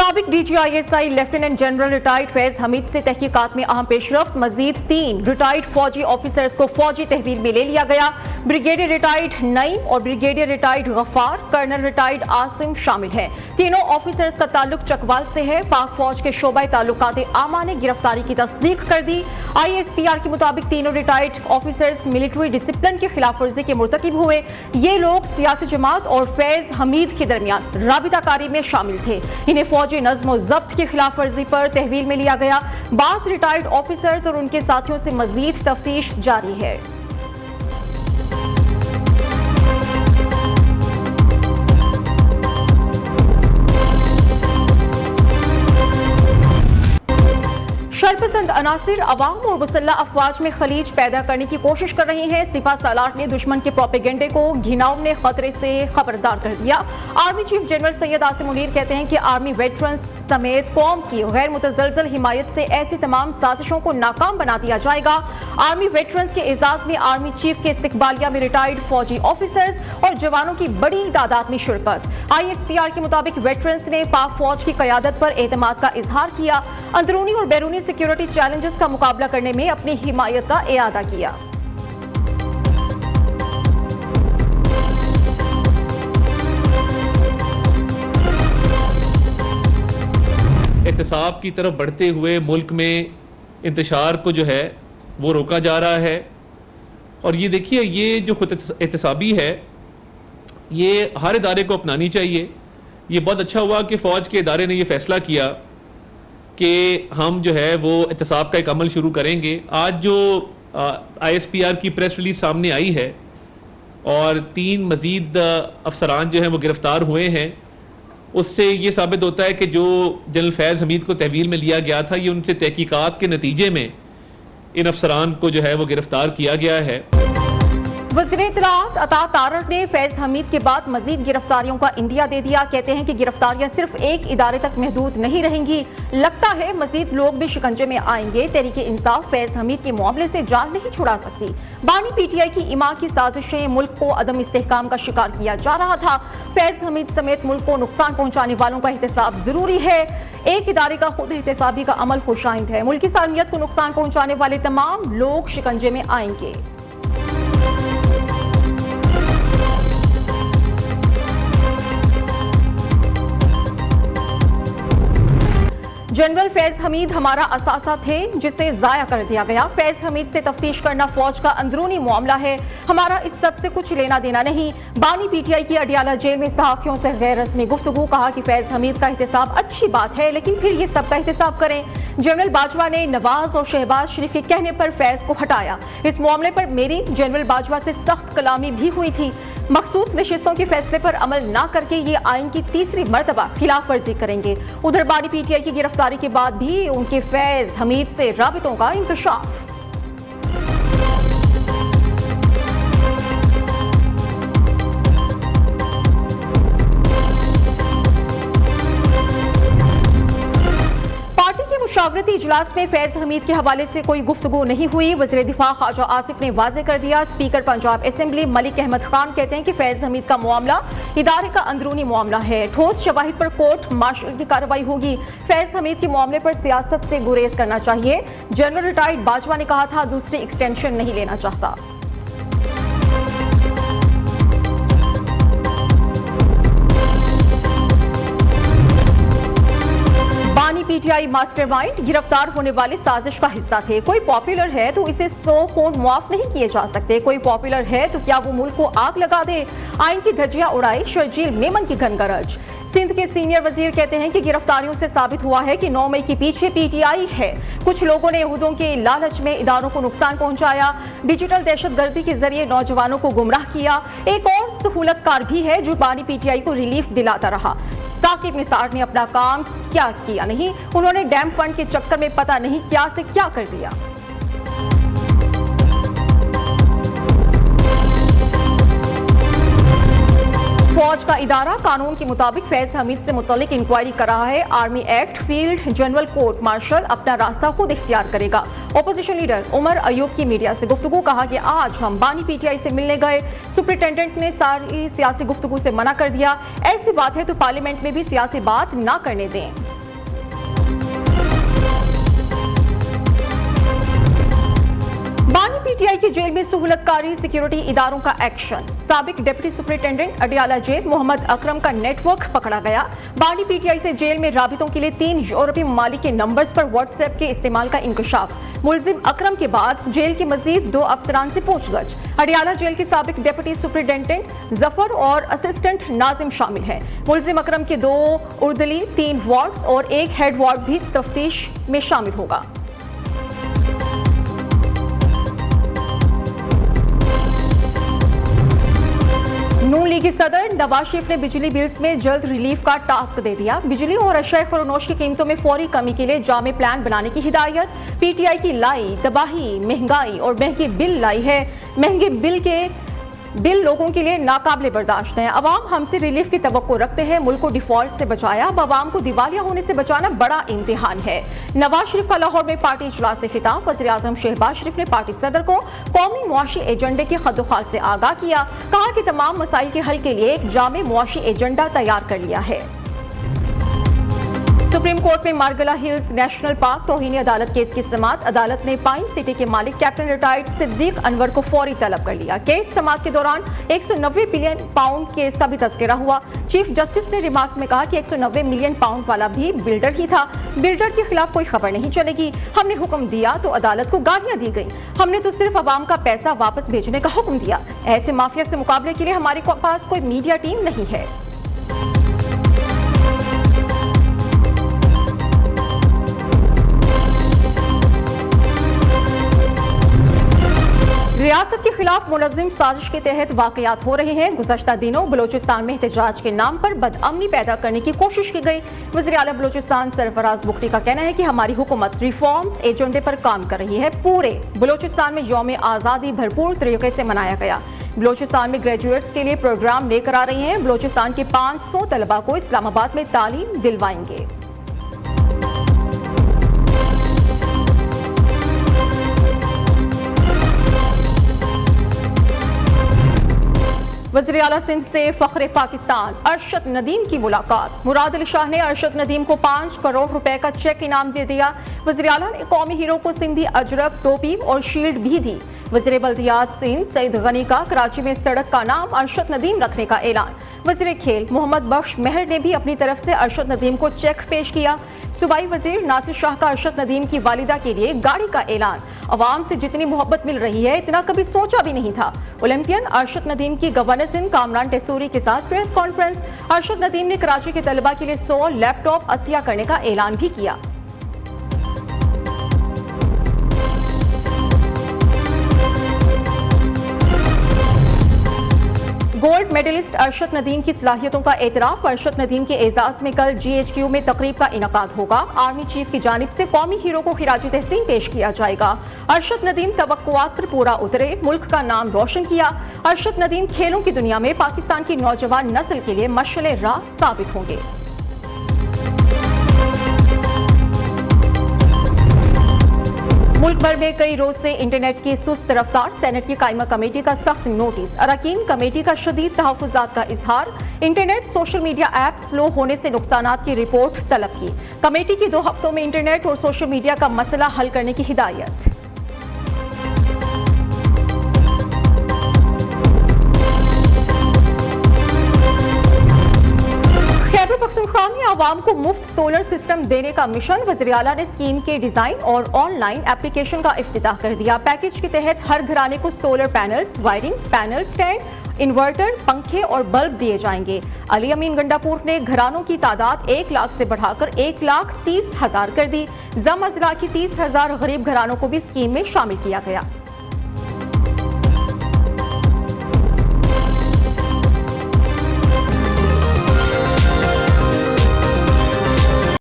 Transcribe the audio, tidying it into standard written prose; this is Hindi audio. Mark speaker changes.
Speaker 1: साबिक DGISI lieutenant general retired Faiz Hamid से तहकीकात में अहम पेशरफ्त। मजीद 3 रिटायर्ड फौजी ऑफिसर्स को फौजी तहवील में ले लिया गया। ब्रिगेडियर रिटायर्ड नईम और brigadier retired Gaffar, colonel retired Asim शामिल हैं। तीनों ऑफिसर्स का ताल्लुक चकवाल से है। पाक फौज के शोबा ताल्लुकात आमा ने गिरफ्तारी की तस्दीक कर दी। ISPR के मुताबिक तीनों रिटायर्ड ऑफिसर्स मिलिट्री डिसिप्लिन की खिलाफ वर्जी के मुर्तकिब हुए। ये लोग सियासी जमात और फैज हमीद के दरमियान राबिताकारी में शामिल थे। इन्हें फौजी नज्म जब्त की खिलाफ वर्जी पर तहवील में लिया गया। 22 रिटायर्ड ऑफिसर्स और उनके साथियों से मजीद तफ्तीश जारी है। शरपसंद अनासिर अवाम और मुसल्लह अफवाज में खलीज पैदा करने की कोशिश कर रही हैं। सिपा सालार ने दुश्मन के प्रोपेगेंडे को घिनौने खतरे से खबरदार कर दिया। Army chief general Syed Asim Munir कहते हैं कि आर्मी वेटरन्स समेत कौम की गैर मुतजलजल हिमायत से ऐसी तमाम साजिशों को नाकाम बना दिया जाएगा। आर्मी वेटरन्स के एजाज में आर्मी चीफ के इस्तकबालिया में रिटायर्ड फौजी ऑफिसर्स और जवानों की बड़ी तादाद में शिरकत। ISPR के मुताबिक वेटरन्स ने पाक फौज की क़यादत पर एतमाद का इजहार किया। अंदरूनी और बैरूनी सिक्योरिटी चैलेंजेस का मुकाबला करने में अपनी हिमायत का इआदा किया।
Speaker 2: एहतसाब की तरफ बढ़ते हुए मुल्क में इंतशार को जो है वो रोका जा रहा है। और ये देखिए, ये जो खुद एहतसाबी है ये हर इदारे को अपनानी चाहिए। ये बहुत अच्छा हुआ कि फ़ौज के इदारे ने ये फैसला किया कि हम जो है वो एहतसाब का एक अमल शुरू करेंगे। आज जो ISPR की प्रेस रिलीज सामने आई है और 3 मज़ीद अफसरान जो हैं वो गिरफ़्तार हुए हैं, उससे ये साबित होता है कि जो जनरल फैज़ हमीद को तहवील में लिया गया था, ये उनसे तहकीकात के नतीजे में इन अफसरान को जो है वो गिरफ्तार किया गया है।
Speaker 1: वज़ीर इत्तलाआत अता तारर ने फैज हमीद के बाद मजीद गिरफ्तारियों का इंदिया दे दिया। कहते हैं कि गिरफ्तारियां सिर्फ एक इदारे तक महदूद नहीं रहेंगी, लगता है मजीद लोग भी शिकंजे में आएंगे। तहरीक इंसाफ फैज हमीद के मामले से जान नहीं छुड़ा सकती। बानी PTI की इमा की साजिशें, मुल्क को अदम इस्तेहकाम का शिकार किया जा रहा था। फैज हमीद समेत मुल्क को नुकसान पहुंचाने वालों का एहतसाब जरूरी है। एक इदारे का खुद एहतसाबी का अमल खुशाइंद है। मुल्क की सालमियत को नुकसान पहुंचाने वाले तमाम लोग शिकंजे में आएंगे। जनरल फैज हमीद हमारा असासा थे जिसे जाया कर दिया गया। फैज हमीद से तफ्तीश करना फौज का अंदरूनी मामला है, हमारा इस सब से कुछ लेना देना नहीं। बानी PTI की अडियाला जेल में सहाफियों से गैर रस्मी गुफ्तगू। कहा कि फैज हमीद का एहतसाब अच्छी बात है, लेकिन फिर ये सबका एहतसाब करें। जनरल बाजवा ने नवाज और शहबाज शरीफ के कहने पर फैज को हटाया। इस मामले पर मेरी जनरल बाजवा से सख्त कलामी भी हुई थी। मखसूस नशिस्तों के फैसले पर अमल न करके ये आइन की तीसरी मर्तबा खिलाफ वर्जी करेंगे। उधर बानी PTI की गिरफ्तारी के बाद भी उनके फैज हमीद से राबितों का इंकशाफ। मुशावरती इजलास में फैज हमीद के हवाले से कोई गुफ्तगू नहीं हुई। वज़ीर दिफा ख्वाजा आसिफ ने वाज़ेह कर दिया। स्पीकर पंजाब असेंबली मलिक अहमद खान कहते हैं कि फैज हमीद का मामला इदारे का अंदरूनी मामला है। ठोस शवाहिद पर कोर्ट मार्शल की कार्रवाई होगी। फैज हमीद के मामले पर सियासत से गुरेज करना चाहिए। जनरल रिटायर्ड बाजवा ने कहा था दूसरी एक्सटेंशन नहीं लेना चाहता। बानी PTI मास्टरमाइंड गिरफ्तार होने वाले साजिश का हिस्सा थे। कोई पॉपुलर है तो इसे 100 खून मुआफ नहीं किए जा सकते। कोई पॉपुलर है तो क्या वो मुल्क को आग लगा दे? आइन की धज्जियां उड़ाई शर्जील मेमन की घनगरज। सिंध के सीनियर वजीर कहते हैं कि गिरफ्तारियों से साबित हुआ है कि 9 मई के पीछे PTI है। कुछ लोगों ने यहूदियों के लालच में इदारों को नुकसान पहुंचाया, डिजिटल दहशतगर्दी के जरिए नौजवानों को गुमराह किया। एक और सहूलतकार भी है जो बानी PTI को रिलीफ दिलाता रहा। साकिब निसार ने अपना काम क्या किया नहीं, उन्होंने डैम फंड के चक्कर में पता नहीं क्या से क्या कर दिया। फौज का इदारा कानून के मुताबिक फैज हमीद से मुतल्लिक इंक्वायरी कर रहा है। Army act, field general court martial अपना रास्ता खुद इख्तियार करेगा। ओपोजिशन लीडर उमर अयूब की मीडिया से गुफ्तगू। कहा कि आज हम बानी PTI से मिलने गए, सुपरिटेंडेंट ने सारी सियासी गुफ्तगू से मना कर दिया। ऐसी बात है तो पार्लियामेंट में भी सियासी बात ना करने दें। बानी पीटीआई की जेल में सहूलतकारी सिक्योरिटी इदारों का एक्शन। साबिक deputy superintendent Adiala jail Mohammad Akram का नेटवर्क पकड़ा गया। बानी पीटीआई से जेल में राबितों के लिए 3 यूरोपीय ममालिक के नंबर्स पर व्हाट्सएप के इस्तेमाल का इंकशाफ। मुलजिम अकरम के बाद जेल के मजीद 2 अफसरान से पूछगछ। अडियाला जेल के साबिक डिप्टी सुपरिटेंडेंट जफर और असिस्टेंट नाजिम शामिल हैं। मुलजिम अकरम के 2 उर्दली, 3 वार्ड्स और 1 हेड वार्ड भी तफ्तीश में शामिल होगा। नून लीगी सदर नवाज शरीफ ने बिजली बिल्स में जल्द रिलीफ का टास्क दे दिया। बिजली और अशय खुरनोश की कीमतों में फौरी कमी के लिए जामे प्लान बनाने की हिदायत। पीटीआई की लाई तबाही, महंगाई और महंगे बिल लाई है। महंगे बिल लोगों के लिए नाकाबिले बर्दाश्त है। अवाम हमसे रिलीफ की तवक्को रखते हैं। मुल्क को डिफॉल्ट से बचाया, अब अवाम को दिवालिया होने से बचाना बड़ा इम्तिहान है। नवाज शरीफ का लाहौर में पार्टी इजलास से खिताब। वज़ीर आज़म शहबाज शरीफ ने पार्टी सदर को कौमी मुआशी एजेंडे के खदोखाल से आगाह किया। कहा कि तमाम मसाइल के हल के लिए एक जामे मुआशी एजेंडा तैयार कर लिया है। सुप्रीम कोर्ट में मार्गला हिल्स नेशनल पार्क तौहीन अदालत केस की समाअत। अदालत ने पाइन सिटी के मालिक कैप्टन रिटायर्ड सिद्दीक अनवर को फौरी तलब कर लिया। केस समाअत के दौरान 190 बिलियन पाउंड केस का भी तस्करा हुआ। चीफ जस्टिस ने रिमार्क्स में कहा कि 190 मिलियन पाउंड वाला भी बिल्डर ही था। बिल्डर के खिलाफ कोई खबर नहीं चलेगी। हमने हुक्म दिया तो अदालत को गालियां दी गई। हमने तो सिर्फ अवाम का पैसा वापस भेजने का हुक्म दिया। ऐसे माफिया से मुकाबले के लिए हमारे पास कोई मीडिया टीम नहीं है। रियासत के खिलाफ मुलजिम साजिश के तहत वाकयात हो रहे हैं। गुज़श्ता दिनों बलोचिस्तान में एहतजाज के नाम पर बदअमनी पैदा करने की कोशिश की गई। वज़ीर आला बलोचिस्तान सरफराज बुख्ती का कहना है कि हमारी हुकूमत रिफॉर्म्स एजेंडे पर काम कर रही है। पूरे बलोचिस्तान में यौम आज़ादी भरपूर तरीके से मनाया गया। बलोचिस्तान में ग्रेजुएट्स के लिए प्रोग्राम लेकर आ रही हैं। बलोचिस्तान के 500 तलबा को इस्लामाबाद में तालीम दिलवाएंगे। वज़ीर आला सिंध से फ़ख्रे पाकिस्तान अरशद नदीम की मुलाकात। मुराद अली शाह ने अरशद नदीम को 5 करोड़ रुपए का चेक इनाम दे दिया। वज़ीर आला ने कौमी हीरो को सिंधी अजरक, टोपी और शील्ड भी दी। वज़ीर बल्दियात सिंध सईद गनी का कराची में सड़क का नाम अरशद नदीम रखने का ऐलान। वज़ीर खेल मोहम्मद बख्श महर ने भी अपनी तरफ से अरशद नदीम को चेक पेश किया। सूबाई वज़ीर नासिर शाह का अरशद नदीम की वालिदा के लिए गाड़ी का ऐलान। अवाम से जितनी मोहब्बत मिल रही है इतना कभी सोचा भी नहीं था। ओलंपियन अरशद नदीम की गवर्नर सिंध कामरान टेसूरी के साथ प्रेस कॉन्फ्रेंस। अरशद नदीम ने कराची के तलबा के लिए 100 लैपटॉप अतिया करने का ऐलान भी किया। गोल्ड मेडलिस्ट अरशद नदीम की सलाहियतों का एतराफ। अरशद नदीम के एजाज में कल GHQ में तकरीब का इनकाद होगा। आर्मी चीफ की जानिब से कौमी हीरो को खिराजी तहसीन पेश किया जाएगा। अरशद नदीम तवक्कुआत पर पूरा उतरे, मुल्क का नाम रोशन किया। अरशद नदीम खेलों की दुनिया में पाकिस्तान की नौजवान नस्ल के लिए मशअले राह साबित होंगे। मुल्क भर में कई रोज से इंटरनेट की सुस्त रफ्तार। सेनेट की कायमा कमेटी का सख्त नोटिस। अरकान कमेटी का शदीद तहफ़्फ़ुज़ात का इजहार। Internet social media app slow होने से नुकसानात की रिपोर्ट तलब की। कमेटी की 2 हफ्तों में इंटरनेट और सोशल मीडिया का मसला हल करने की हिदायत। खैबर पख्तूनख्वा में आवाम को मुफ्त सोलर सिस्टम देने का मिशन। वज़ीर आला ने स्कीम के डिजाइन और ऑनलाइन एप्लीकेशन का इफ्तिताह कर दिया। पैकेज के तहत हर घराने को solar panels, wiring, panel stand, inverter, पंखे और बल्ब दिए जाएंगे। अली अमीन गंडापुर ने घरानों की तादाद 1 लाख से बढ़ाकर 1,30,000 कर दी। जम अजला की 30,000 गरीब घरानों को भी स्कीम में शामिल किया गया।